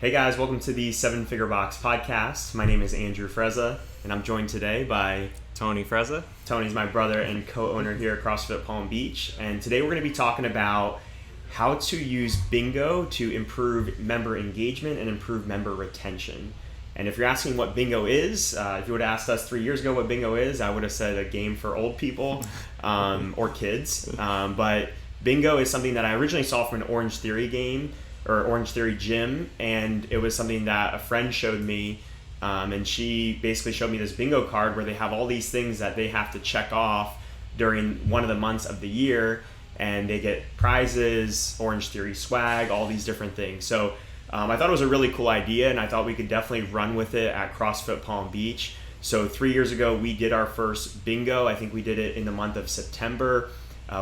Hey guys, welcome to the Seven Figure Box podcast. My name is Andrew Frezza, and I'm joined today by Tony Frezza. Tony's my brother and co-owner here at CrossFit Palm Beach. And today we're going to be talking about how to use bingo to improve member engagement and improve member retention. And if you're asking what bingo is, if you would have asked us 3 years ago what bingo is, I would have said a game for old people or kids. But bingo is something that I originally saw from an Orange Theory game, or Orange Theory gym, and it was something that a friend showed me, and she basically showed me this bingo card where they have all these things that they have to check off during one of the months of the year, and they get prizes, Orange Theory swag, all these different things. So I thought it was a really cool idea, and I thought we could definitely run with it at CrossFit Palm Beach. So 3 years ago, we did our first bingo. I think we did it in the month of September.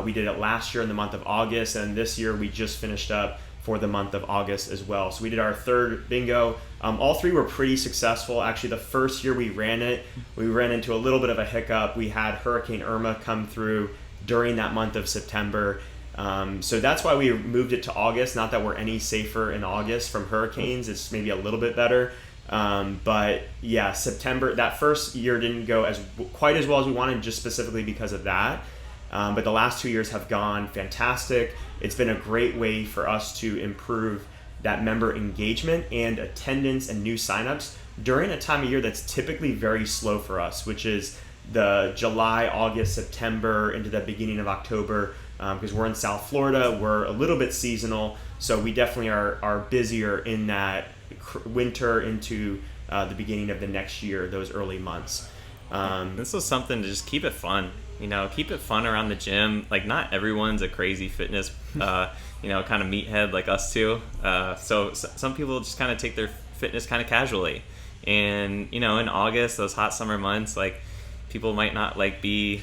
We did it last year in the month of August, and this year we just finished up for the month of August as well. So we did our third bingo. All three were pretty successful. Actually, the first year we ran it, we ran into a little bit of a hiccup. We had Hurricane Irma come through during that month of September. So that's why we moved it to August. Not that we're any safer in August from hurricanes. It's maybe a little bit better. But yeah, September, that first year didn't go quite as well as we wanted, just specifically because of that. But the last 2 years have gone fantastic. It's been a great way for us to improve that member engagement and attendance and new signups during a time of year that's typically very slow for us, which is the July, August, September into the beginning of October, because we're in South Florida. We're a little bit seasonal, so we definitely are busier in that winter into the beginning of the next year, those early months. This was something to just keep it fun. Keep it fun around the gym. Like, not everyone's a crazy fitness, kind of meathead like us two. So some people just kind of take their fitness kind of casually. And, in August, those hot summer months, like, people might not be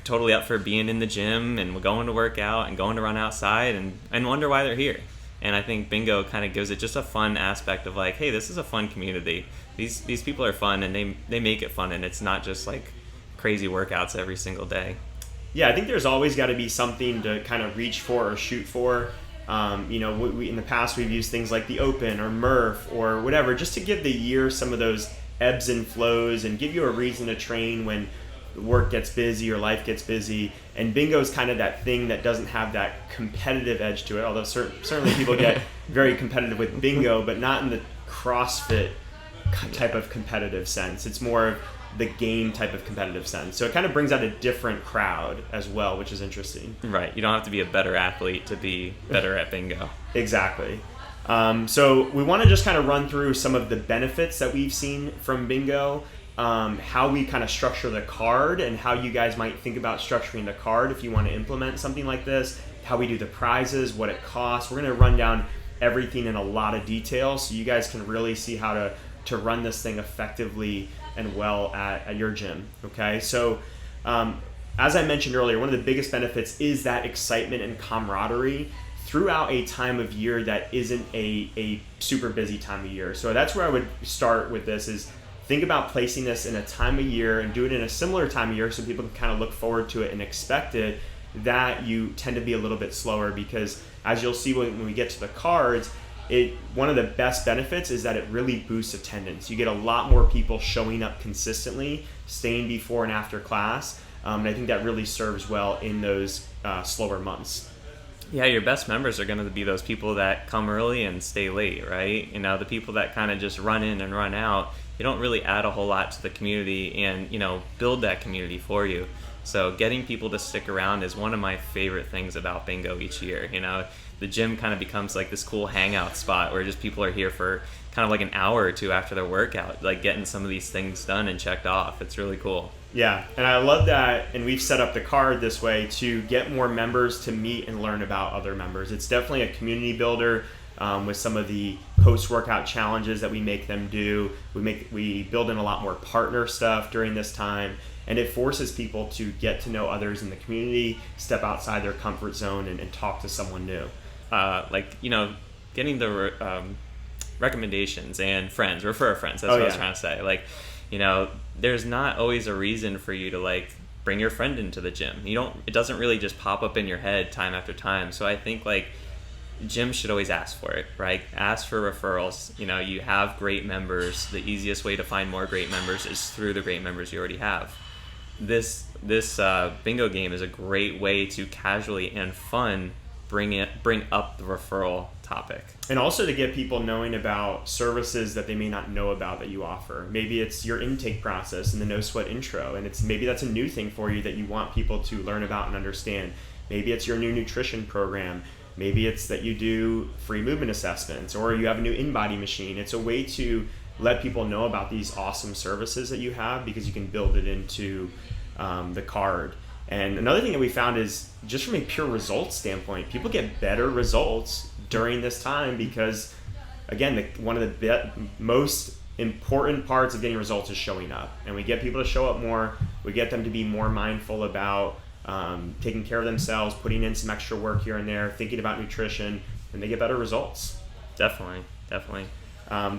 totally up for being in the gym and going to work out and going to run outside and wonder why they're here. And I think bingo kind of gives it just a fun aspect of hey, this is a fun community. These people are fun, and they make it fun, and it's not just crazy workouts every single day. Yeah, I think there's always got to be something to kind of reach for or shoot for. We in the past we've used things like the Open or Murph or whatever, just to give the year some of those ebbs and flows and give you a reason to train when work gets busy or life gets busy. And bingo is kind of that thing that doesn't have that competitive edge to it, although certainly people get very competitive with bingo, but not in the CrossFit type of competitive sense. It's more of the game type of competitive sense. So it kind of brings out a different crowd as well, which is interesting. Right. You don't have to be a better athlete to be better at bingo. Exactly. So we want to just kind of run through some of the benefits that we've seen from bingo, how we kind of structure the card and how you guys might think about structuring the card if you want to implement something like this, how we do the prizes, what it costs. We're going to run down everything in a lot of detail so you guys can really see how to run this thing effectively and well at your gym. Okay, so as I mentioned earlier, one of the biggest benefits is that excitement and camaraderie throughout a time of year that isn't a super busy time of year. So that's where I would start with this, is think about placing this in a time of year and do it in a similar time of year so people can kind of look forward to it and expect it, that you tend to be a little bit slower, because as you'll see when we get to the cards, one of the best benefits is that it really boosts attendance. You get a lot more people showing up consistently, staying before and after class, and I think that really serves well in those slower months. Yeah, your best members are going to be those people that come early and stay late, right? The people that kind of just run in and run out, they don't really add a whole lot to the community and, build that community for you. So getting people to stick around is one of my favorite things about bingo each year. The gym kind of becomes this cool hangout spot where just people are here for kind of an hour or two after their workout, getting some of these things done and checked off. It's really cool. Yeah, and I love that, and we've set up the card this way to get more members to meet and learn about other members. It's definitely a community builder with some of the post-workout challenges that we make them do. We build in a lot more partner stuff during this time, and it forces people to get to know others in the community, step outside their comfort zone, and talk to someone new. Getting the recommendations and refer friends. That's what I was trying to say. There's not always a reason for you to bring your friend into the gym. It doesn't really just pop up in your head time after time. So I think gyms should always ask for it, right? Ask for referrals. You know, you have great members. The easiest way to find more great members is through the great members you already have. This bingo game is a great way to casually and fun bring up the referral topic. And also to get people knowing about services that they may not know about that you offer. Maybe it's your intake process and the no sweat intro, and maybe that's a new thing for you that you want people to learn about and understand. Maybe it's your new nutrition program. Maybe it's that you do free movement assessments, or you have a new in-body machine. It's a way to let people know about these awesome services that you have, because you can build it into the card. And another thing that we found is, just from a pure results standpoint, people get better results during this time because, again, one of the most important parts of getting results is showing up. And we get people to show up more. We get them to be more mindful about taking care of themselves, putting in some extra work here and there, thinking about nutrition, and they get better results. Definitely.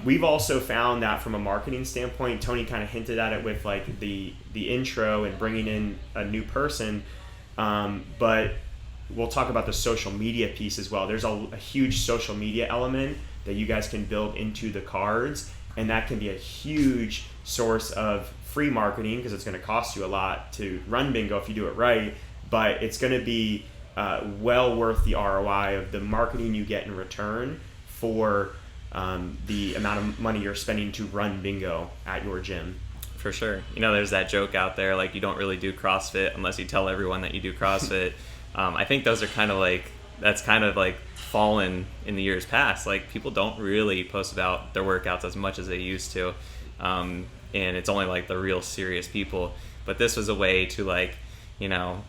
We've also found that from a marketing standpoint, Tony kind of hinted at it with like the intro and bringing in a new person, but we'll talk about the social media piece as well. There's a huge social media element that you guys can build into the cards, and that can be a huge source of free marketing, because it's going to cost you a lot to run bingo if you do it right, but it's going to be well worth the ROI of the marketing you get in return for the amount of money you're spending to run bingo at your gym. For sure. You know, there's that joke out there, like, you don't really do CrossFit unless you tell everyone that you do CrossFit. I think those are that's kind of like fallen in the years past. Like, people don't really post about their workouts as much as they used to. And it's only like the real serious people. But this was a way to, like, you know,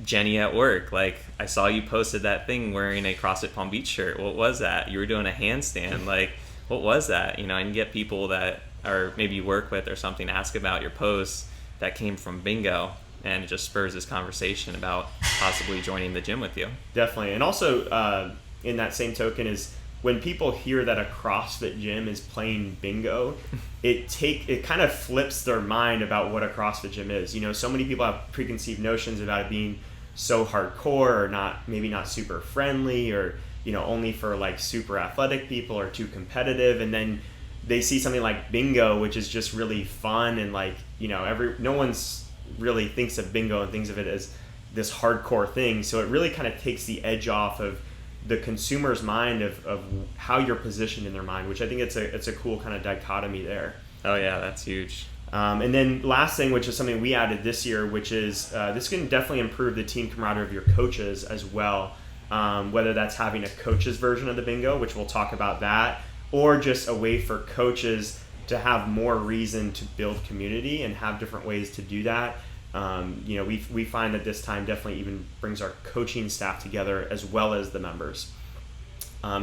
Jenny at work, like, I saw you posted that thing wearing a CrossFit Palm Beach shirt. What was that? You were doing a handstand. Like, what was that? You know, and you get people that are maybe you work with or something ask about your posts that came from bingo, and it just spurs this conversation about possibly joining the gym with you. Definitely. And also, in that same token, is when people hear that a CrossFit gym is playing bingo, it kind of flips their mind about what a CrossFit gym is. You know, so many people have preconceived notions about it being so hardcore, or maybe not super friendly, or, you know, only for like super athletic people, or too competitive. And then they see something like bingo, which is just really fun, and, like, you know, no one's really thinks of bingo and thinks of it as this hardcore thing. So it really kind of takes the edge off of the consumer's mind of how you're positioned in their mind, which I think it's a cool kind of dichotomy there. Oh yeah, that's huge. And then last thing, which is something we added this year, which is this can definitely improve the team camaraderie of your coaches as well. Whether that's having a coach's version of the bingo, which we'll talk about that, or just a way for coaches to have more reason to build community and have different ways to do that. You know, we find that this time definitely even brings our coaching staff together as well as the members.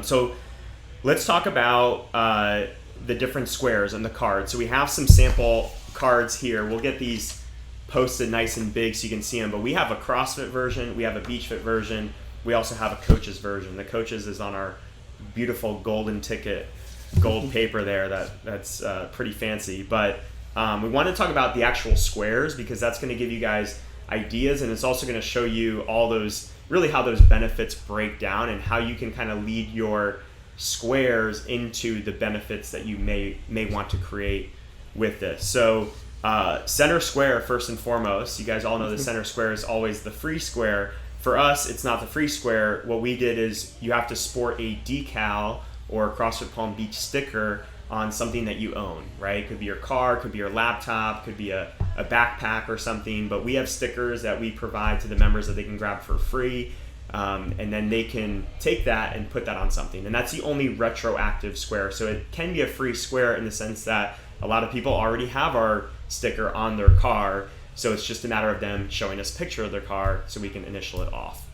So let's talk about the different squares on the card. So we have some sample cards here. We'll get these posted nice and big so you can see them, but we have a CrossFit version, we have a Beach Fit version, we also have a coach's version. The coach's is on our beautiful golden ticket, gold paper there. That's pretty fancy, but we want to talk about the actual squares, because that's going to give you guys ideas, and it's also going to show you all those, really how those benefits break down and how you can kind of lead your squares into the benefits that you may want to create with this. So center square, first and foremost, you guys all know the center square is always the free square. For us, it's not the free square. What we did is you have to sport a decal or a CrossFit Palm Beach sticker on something that you own, right? It could be your car, could be your laptop, could be a backpack or something, but we have stickers that we provide to the members that they can grab for free, and then they can take that and put that on something. And that's the only retroactive square. So it can be a free square in the sense that a lot of people already have our sticker on their car, so it's just a matter of them showing us a picture of their car so we can initial it off.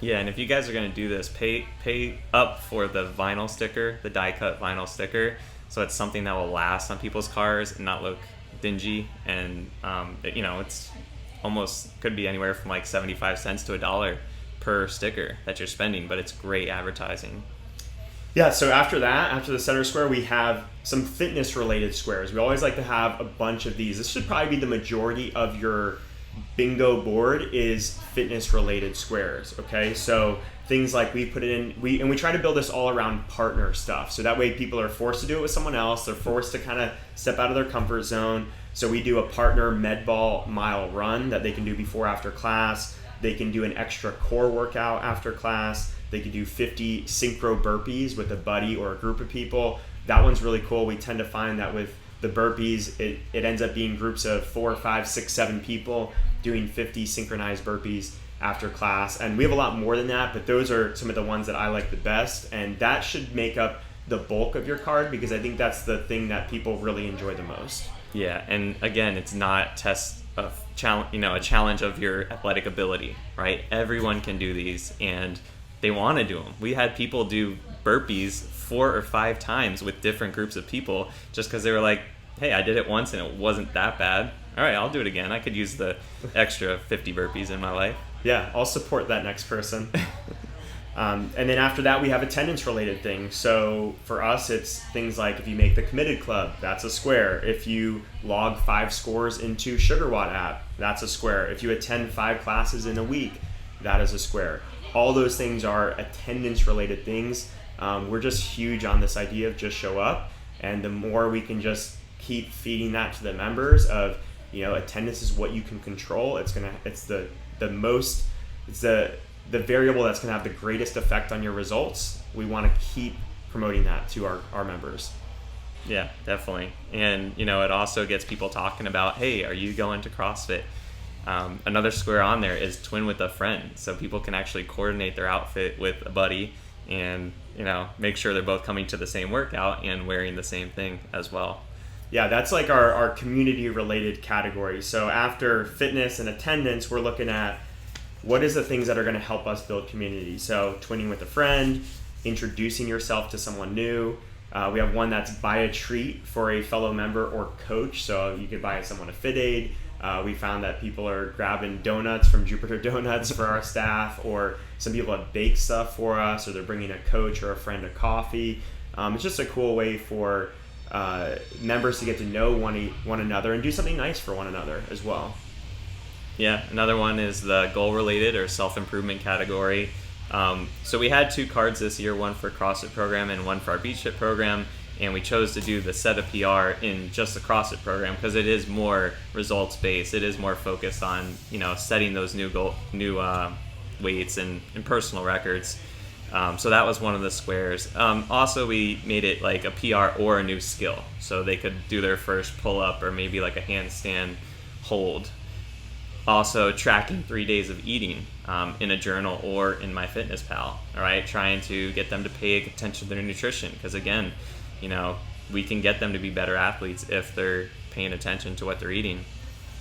Yeah, and if you guys are going to do this, pay up for the vinyl sticker, the die-cut vinyl sticker, so it's something that will last on people's cars and not look dingy. And you know, it's almost could be anywhere from like 75 cents to $1 per sticker that you're spending, but it's great advertising. Yeah, so after the center square, we have some fitness related squares. We always like to have a bunch of these. This should probably be the majority of your bingo board is fitness related squares. Okay, so things like we put it in, we try to build this all around partner stuff. So that way people are forced to do it with someone else. They're forced to kind of step out of their comfort zone. So we do a partner med ball mile run that they can do before, after class. They can do an extra core workout after class. They can do 50 synchro burpees with a buddy or a group of people. That one's really cool. We tend to find that with the burpees, it ends up being groups of 4, 5, 6, 7 people doing 50 synchronized burpees after class. And we have a lot more than that, but those are some of the ones that I like the best. And that should make up the bulk of your card, because I think that's the thing that people really enjoy the most. Yeah, and again, it's not a challenge of your athletic ability, right? Everyone can do these, and they want to do them. We had people do burpees 4 or 5 times with different groups of people just because they were like, hey, I did it once and it wasn't that bad. All right, I'll do it again. I could use the extra 50 burpees in my life. Yeah, I'll support that next person. And then after that, we have attendance related things. So for us, it's things like if you make the committed club, that's a square. If you log 5 scores into SugarWatt app, that's a square. If you attend 5 classes in a week, that is a square. All those things are attendance related things. We're just huge on this idea of just show up. And the more we can just keep feeding that to the members of, attendance is what you can control. It's the variable that's going to have the greatest effect on your results. We want to keep promoting that to our members. Yeah, definitely. And, it also gets people talking about, hey, are you going to CrossFit? Another square on there is twin with a friend. So people can actually coordinate their outfit with a buddy and, make sure they're both coming to the same workout and wearing the same thing as well. Yeah, that's like our community related category. So after fitness and attendance, we're looking at what is the things that are going to help us build community. So twinning with a friend, introducing yourself to someone new. We have one that's buy a treat for a fellow member or coach. So you could buy someone a Fit Aid. We found that people are grabbing donuts from Jupiter Donuts for our staff, or some people have baked stuff for us, or they're bringing a coach or a friend a coffee. It's just a cool way for members to get to know one another and do something nice for one another as well. Yeah, another one is the goal-related or self-improvement category. So we had 2 cards this year, one for CrossFit Program and one for our Beach Fit program, and we chose to do the set a PR in just the CrossFit program because it is more results-based. It is more focused on, setting those new weights and personal records. So that was one of the squares. Also, we made it like a PR or a new skill, so they could do their first pull-up or maybe like a handstand hold. Also, tracking 3 days of eating in a journal or in MyFitnessPal. All right, trying to get them to pay attention to their nutrition because again, we can get them to be better athletes if they're paying attention to what they're eating.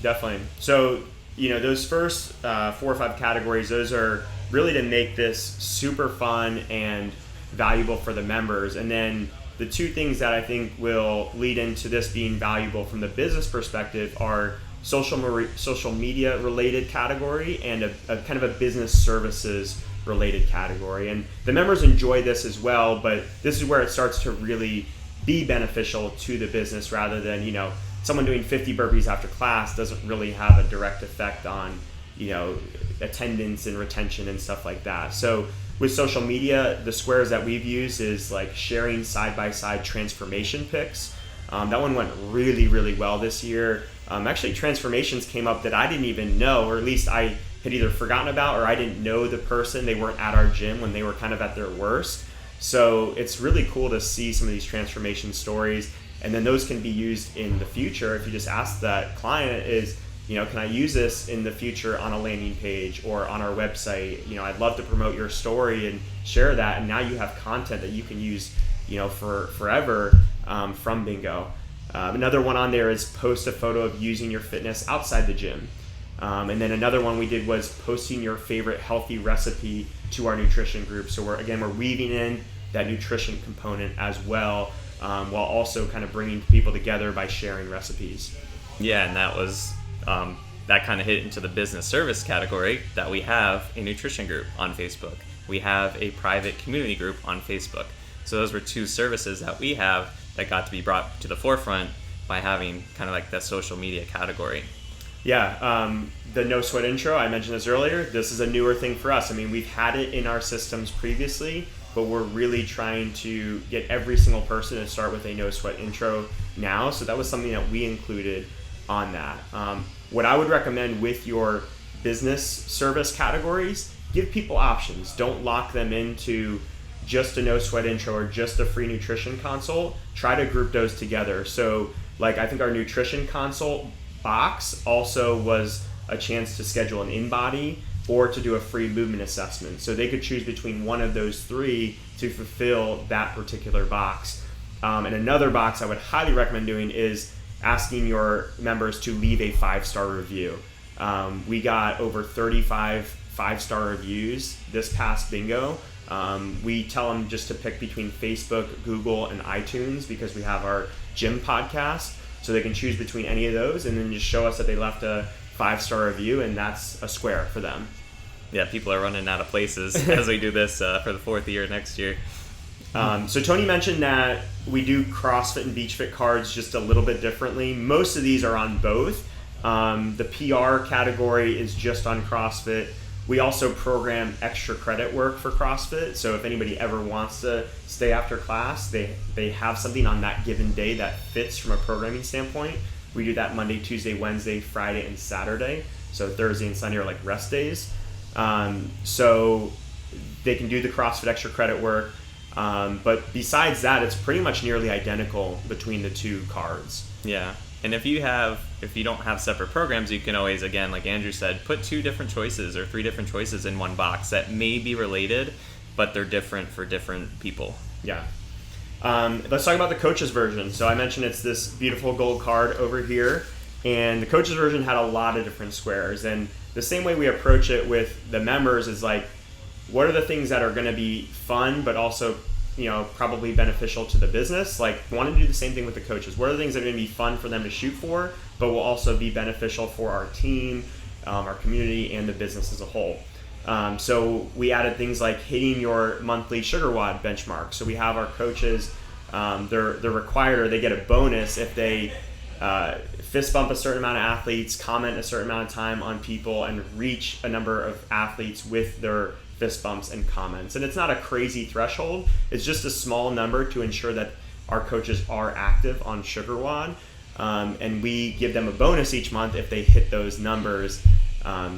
Definitely. So those first 4 or 5 categories, those are really to make this super fun and valuable for the members. And then the 2 things that I think will lead into this being valuable from the business perspective are social media related category and a kind of a business services related category. And the members enjoy this as well, but this is where it starts to really be beneficial to the business rather than, someone doing 50 burpees after class doesn't really have a direct effect on, attendance and retention and stuff like that. So with social media, the squares that we've used is like sharing side-by-side transformation pics. That one went really, really well this year. Actually, transformations came up that I didn't even know, or at least I had either forgotten about or I didn't know the person. They weren't at our gym when they were kind of at their worst. So it's really cool to see some of these transformation stories. And then those can be used in the future. If you just ask that client is, can I use this in the future on a landing page or on our website? I'd love to promote your story and share that. And now you have content that you can use, for forever from Bingo. Another one on there is post a photo of using your fitness outside the gym. And then another one we did was posting your favorite healthy recipe to our nutrition group. So we're weaving in that nutrition component as well, while also kind of bringing people together by sharing recipes. Yeah, and that was that kind of hit into the business service category that we have a nutrition group on Facebook. We have a private community group on Facebook. So those were 2 services that we have that got to be brought to the forefront by having kind of like that social media category. Yeah, the no sweat intro, I mentioned this earlier. This is a newer thing for us. I mean, we've had it in our systems previously, but we're really trying to get every single person to start with a no sweat intro now. So that was something that we included on that. What I would recommend with your business service categories, give people options. Don't lock them into just a no sweat intro or just a free nutrition consult. Try to group those together. So like, I think our nutrition consult box also was a chance to schedule an in-body or to do a free movement assessment. So they could choose between one of those three to fulfill that particular box. And another box I would highly recommend doing is asking your members to leave a 5-star review. We got over 35 5-star reviews this past bingo. We tell them just to pick between Facebook, Google, and iTunes because we have our gym podcast. So they can choose between any of those and then just show us that they left a 5-star review, and that's a square for them. Yeah, people are running out of places as we do this for the 4th year next year. So Tony mentioned that we do CrossFit and Beach Fit cards just a little bit differently. Most of these are on both. The PR category is just on CrossFit. We also program extra credit work for CrossFit. So if anybody ever wants to stay after class, they have something on that given day that fits from a programming standpoint. We do that Monday, Tuesday, Wednesday, Friday, and Saturday. So Thursday and Sunday are like rest days. So they can do the CrossFit extra credit work. But besides that, it's pretty much nearly identical between the two cards. Yeah. And if you don't have separate programs, you can always, again, like Andrew said, put 2 different choices or 3 different choices in one box that may be related, but they're different for different people. Yeah. Let's talk about the coaches version. So I mentioned it's this beautiful gold card over here, and the coaches version had a lot of different squares. And the same way we approach it with the members is like, what are the things that are going to be fun, but also, probably beneficial to the business? Like, want to do the same thing with the coaches. What are the things that are going to be fun for them to shoot for, but will also be beneficial for our team, our community, and the business as a whole? So we added things like hitting your monthly sugar WOD benchmark. So we have our coaches, they're required, or they get a bonus if they fist bump a certain amount of athletes, comment a certain amount of time on people, and reach a number of athletes with their fist bumps and comments. And it's not a crazy threshold. It's just a small number to ensure that our coaches are active on sugar WOD. And we give them a bonus each month if they hit those numbers.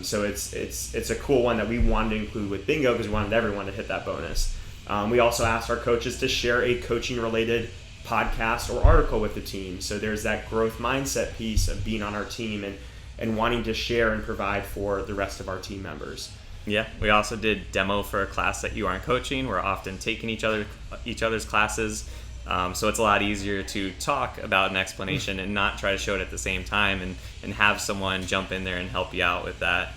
So it's a cool one that we wanted to include with bingo because we wanted everyone to hit that bonus. We also asked our coaches to share a coaching related podcast or article with the team. So there's that growth mindset piece of being on our team and wanting to share and provide for the rest of our team members. Yeah, we also did demo for a class that you aren't coaching. We're often taking each other's classes. So it's a lot easier to talk about an explanation and not try to show it at the same time and have someone jump in there and help you out with that.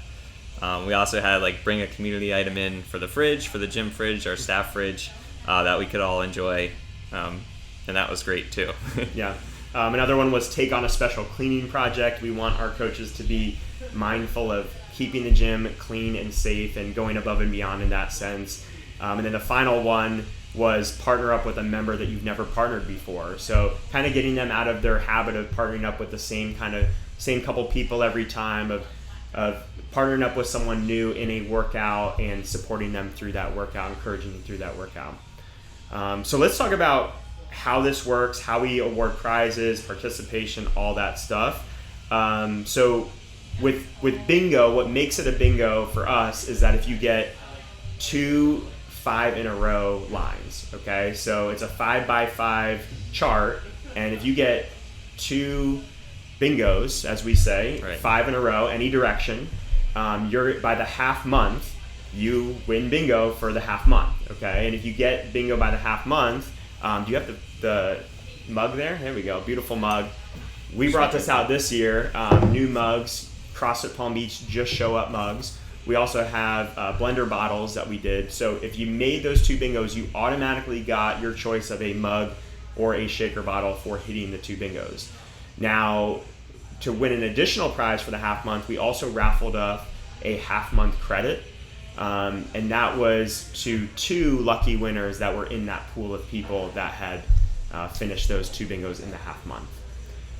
We also had bring a community item in for the fridge, for the gym fridge, our staff fridge, that we could all enjoy. And that was great too. Yeah. Another one was take on a special cleaning project. We want our coaches to be mindful of keeping the gym clean and safe and going above and beyond in that sense. And then the final one was partner up with a member that you've never partnered before. So kind of getting them out of their habit of partnering up with the same couple people every time, of partnering up with someone new in a workout and supporting them through that workout, encouraging them through that workout. So let's talk about how this works, how we award prizes, participation, all that stuff. So with bingo, what makes it a bingo for us is that if you get 2 5 in a row lines, okay? So it's a 5x5 chart, and if you get 2 bingos, as we say, right, 5 in a row, any direction, you're by the half month, you win bingo for the half month, okay? And if you get bingo by the half month, do you have the mug there? There we go, beautiful mug. We brought this out this year, new mugs, CrossFit Palm Beach Just Show Up mugs. We also have blender bottles that we did. So if you made those 2 bingos, you automatically got your choice of a mug or a shaker bottle for hitting the 2 bingos. Now, to win an additional prize for the half month, we also raffled up a half month credit. And that was to 2 lucky winners that were in that pool of people that had finished those 2 bingos in the half month.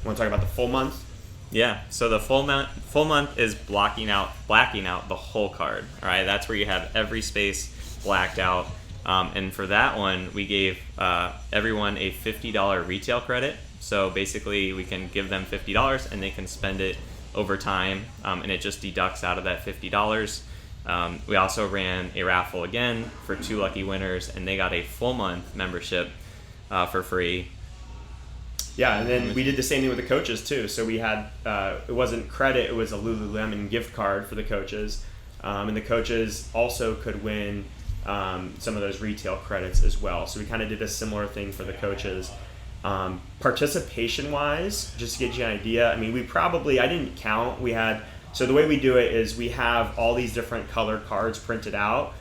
Want to talk about the full month? Yeah, so the full month is blacking out the whole card. All right, that's where you have every space blacked out. And for that one, we gave everyone a $50 retail credit. So basically, we can give them $50 and they can spend it over time, and it just deducts out of that $50. We also ran a raffle again for 2 lucky winners, and they got a full month membership for free. Yeah, and then we did the same thing with the coaches too. So we had, it wasn't credit, it was a Lululemon gift card for the coaches. And the coaches also could win some of those retail credits as well. So we kind of did a similar thing for the coaches. Participation-wise, just to get you an idea, I mean, I didn't count. So the way we do it is we have all these different colored cards printed out.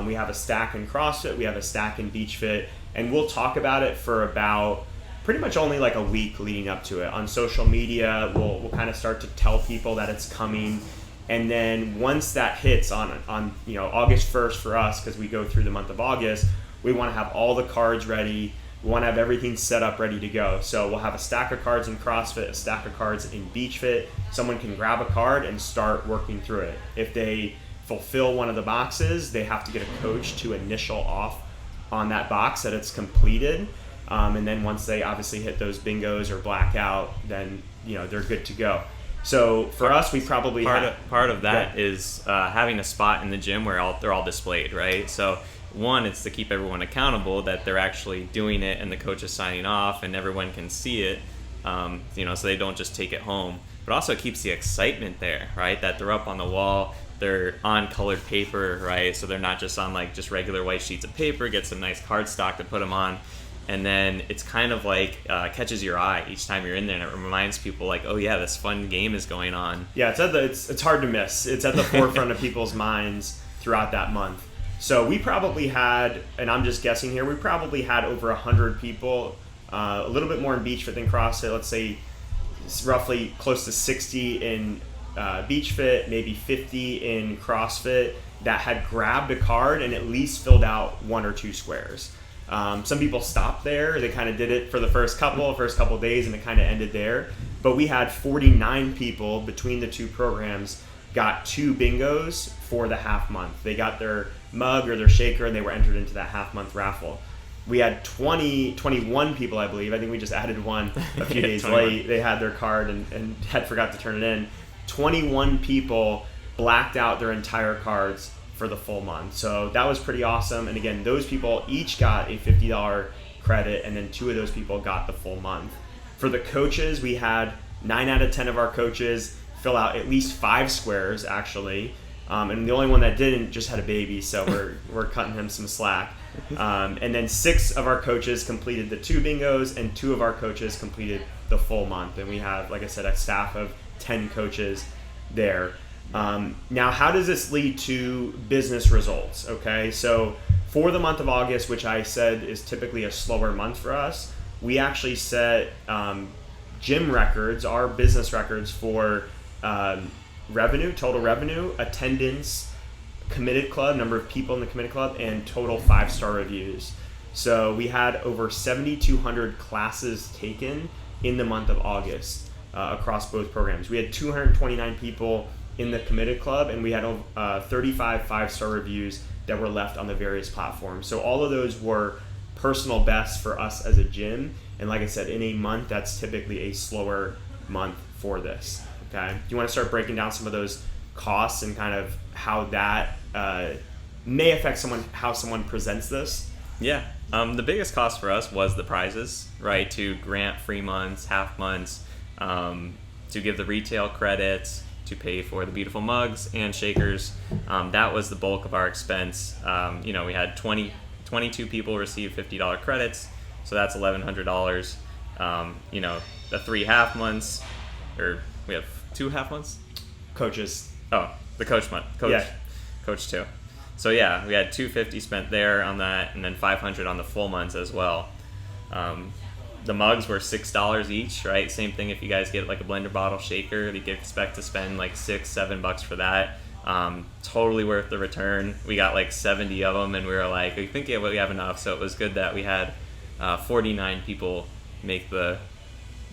We have a stack in CrossFit, we have a stack in Beach Fit, and we'll talk about it for about pretty much only like a week leading up to it. On social media, we'll kind of start to tell people that it's coming. And then once that hits on August 1st for us, because we go through the month of August, we want to have all the cards ready. We want to have everything set up, ready to go. So we'll have a stack of cards in CrossFit, a stack of cards in Beach Fit. Someone can grab a card and start working through it. If they fulfill one of the boxes, they have to get a coach to initial off on that box that it's completed. And then once they obviously hit those bingos or blackout, then they're good to go. So for us, we probably part of that is having a spot in the gym where they're all displayed, right? So one, it's to keep everyone accountable that they're actually doing it and the coach is signing off and everyone can see it, so they don't just take it home. But also it keeps the excitement there, right? That they're up on the wall, they're on colored paper, right? So they're not just on like just regular white sheets of paper, get some nice cardstock to put them on. And then it's kind of like catches your eye each time you're in there, and it reminds people like, oh yeah, this fun game is going on. Yeah, it's hard to miss. It's at the forefront of people's minds throughout that month. So we probably had, and I'm just guessing here, we probably had over 100 people, a little bit more in Beach Fit than CrossFit. Let's say roughly close to 60 in Beach Fit, maybe 50 in CrossFit that had grabbed a card and at least filled out 1 or 2 squares. Some people stopped there. They kind of did it for the first couple days, and it kind of ended there. But we had 49 people between the 2 programs got 2 bingos for the half month. They got their mug or their shaker, and they were entered into that half month raffle. We had 21 people, I believe. I think we just added one a few days 21. late. They had their card and had forgot to turn it in. 21 people blacked out their entire cards for the full month. So that was pretty awesome. And again, those people each got a $50 credit, and then 2 of those people got the full month. For the coaches, we had 9 out of 10 of our coaches fill out at least 5 squares, actually. And the only one that didn't just had a baby, so we're cutting him some slack. And then 6 of our coaches completed the 2 bingos, and 2 of our coaches completed the full month. And we have, like I said, a staff of 10 coaches there. Now, how does this lead to business results? Okay, so for the month of August, which I said is typically a slower month for us, we actually set gym records, our business records for revenue, total revenue, attendance, committed club, number of people in the committed club, and total 5-star reviews. So we had over 7,200 classes taken in the month of August across both programs. We had 229 people in the committed club, and we had 35 5-star reviews that were left on the various platforms. So all of those were personal bests for us as a gym. And like I said, in a month, that's typically a slower month for this. Okay. Do you want to start breaking down some of those costs and kind of how that may affect how someone presents this? Yeah. The biggest cost for us was the prizes, right? To grant free months, half months, to give the retail credits, to pay for the beautiful mugs and shakers. That was the bulk of our expense. We had 22 people receive $50 credits, so that's $1,100. The 3 half months, or we have 2 half months? Coaches. Oh, the coach month. Coach 2. So yeah, we had $250 spent there on that, and then $500 on the full months as well. The mugs were $6 each, right? Same thing if you guys get like a blender bottle shaker, you can expect to spend like $6-7 for that. Totally worth the return. We got like 70 of them, and we were like, we think we have enough. So it was good that we had 49 people make the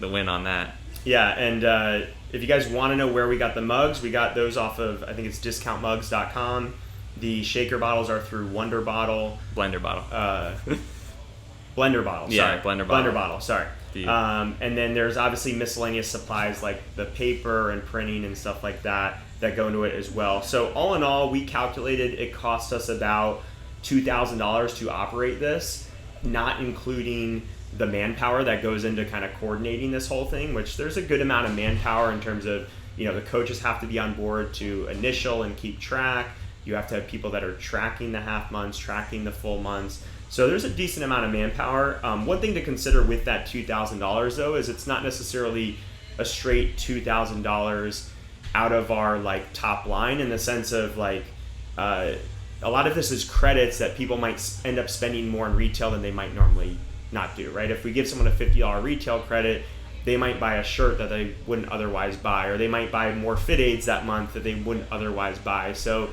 win on that. Yeah, and if you guys want to know where we got the mugs, we got those off of, I think it's discountmugs.com. The shaker bottles are through Wonder Bottle. Blender bottle. Blender Bottle, sorry. Yeah, Blender Bottle. Blender Bottle, sorry. And then there's obviously miscellaneous supplies like the paper and printing and stuff like that go into it as well. So all in all, we calculated it cost us about $2,000 to operate this, not including the manpower that goes into kind of coordinating this whole thing, which there's a good amount of manpower in terms of, the coaches have to be on board to initial and keep track. You have to have people that are tracking the half months, tracking the full months. So there's a decent amount of manpower. One thing to consider with that $2,000 though is it's not necessarily a straight $2,000 out of our top line, in the sense of a lot of this is credits that people might end up spending more in retail than they might normally not do, right? If we give someone a $50 retail credit, they might buy a shirt that they wouldn't otherwise buy, or they might buy more fit aids that month that they wouldn't otherwise buy. So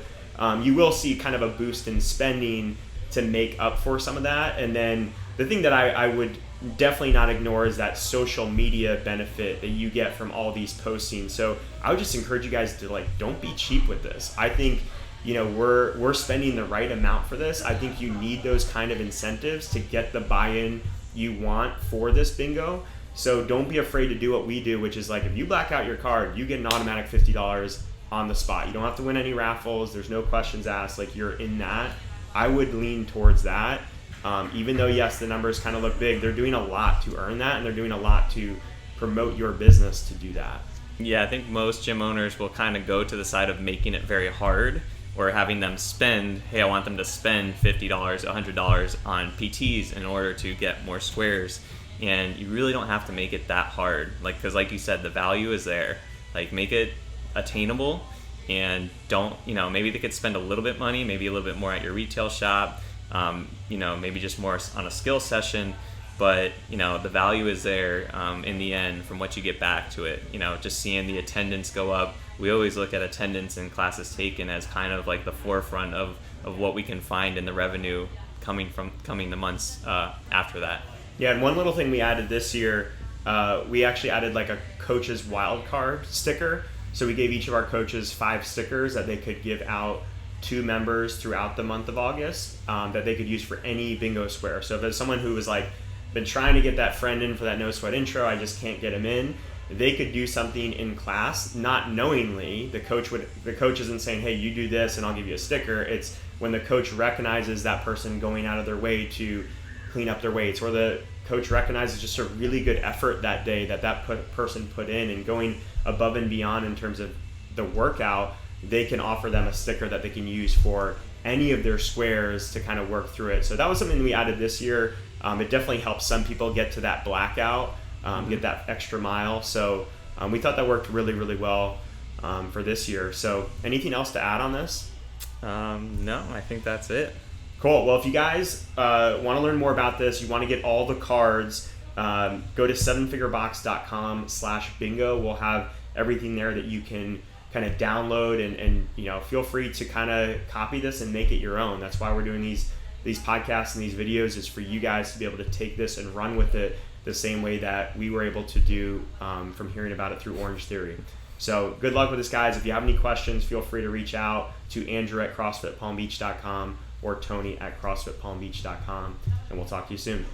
you will see kind of a boost in spending to make up for some of that. And then the thing that I would definitely not ignore is that social media benefit that you get from all these postings. So I would just encourage you guys to don't be cheap with this. I think we're spending the right amount for this. I think you need those kind of incentives to get the buy-in you want for this bingo. So don't be afraid to do what we do, which is if you black out your card, you get an automatic $50 on the spot. You don't have to win any raffles. There's no questions asked. You're in that. I would lean towards that. Even though, yes, the numbers kind of look big, they're doing a lot to earn that, and they're doing a lot to promote your business to do that. Yeah, I think most gym owners will kind of go to the side of making it very hard, or having them spend, hey, I want them to spend $50, $100 on PTs in order to get more squares. And you really don't have to make it that hard. Because like you said, the value is there. Make it attainable, and don't, maybe they could spend a little bit money, maybe a little bit more at your retail shop, maybe just more on a skill session, but the value is there in the end from what you get back to it. Just seeing the attendance go up. We always look at attendance and classes taken as kind of the forefront of what we can find in the revenue coming the months after that. Yeah, and one little thing we added this year, we actually added a coach's wild card sticker. So we gave each of our coaches 5 stickers that they could give out to members throughout the month of August that they could use for any bingo square. So if there's someone who was been trying to get that friend in for that no sweat intro, I just can't get him in, they could do something in class, not knowingly. The coach isn't saying, hey, you do this and I'll give you a sticker. It's when the coach recognizes that person going out of their way to clean up their weights, or the coach recognizes just a really good effort that day that person put in and going above and beyond in terms of the workout, they can offer them a sticker that they can use for any of their squares to kind of work through it. So that was something we added this year. It definitely helps some people get to that blackout, get that extra mile. So we thought that worked really, really well for this year. So anything else to add on this? No, I think that's it. Cool. Well, if you guys want to learn more about this, you want to get all the cards, go to sevenfigurebox.com/bingo. We'll have everything there that you can kind of download and feel free to kind of copy this and make it your own. That's why we're doing these podcasts and these videos, is for you guys to be able to take this and run with it the same way that we were able to do from hearing about it through Orange Theory. So good luck with this, guys. If you have any questions, feel free to reach out to Andrew at CrossFitPalmBeach.com or Tony at CrossFitPalmBeach.com, and we'll talk to you soon.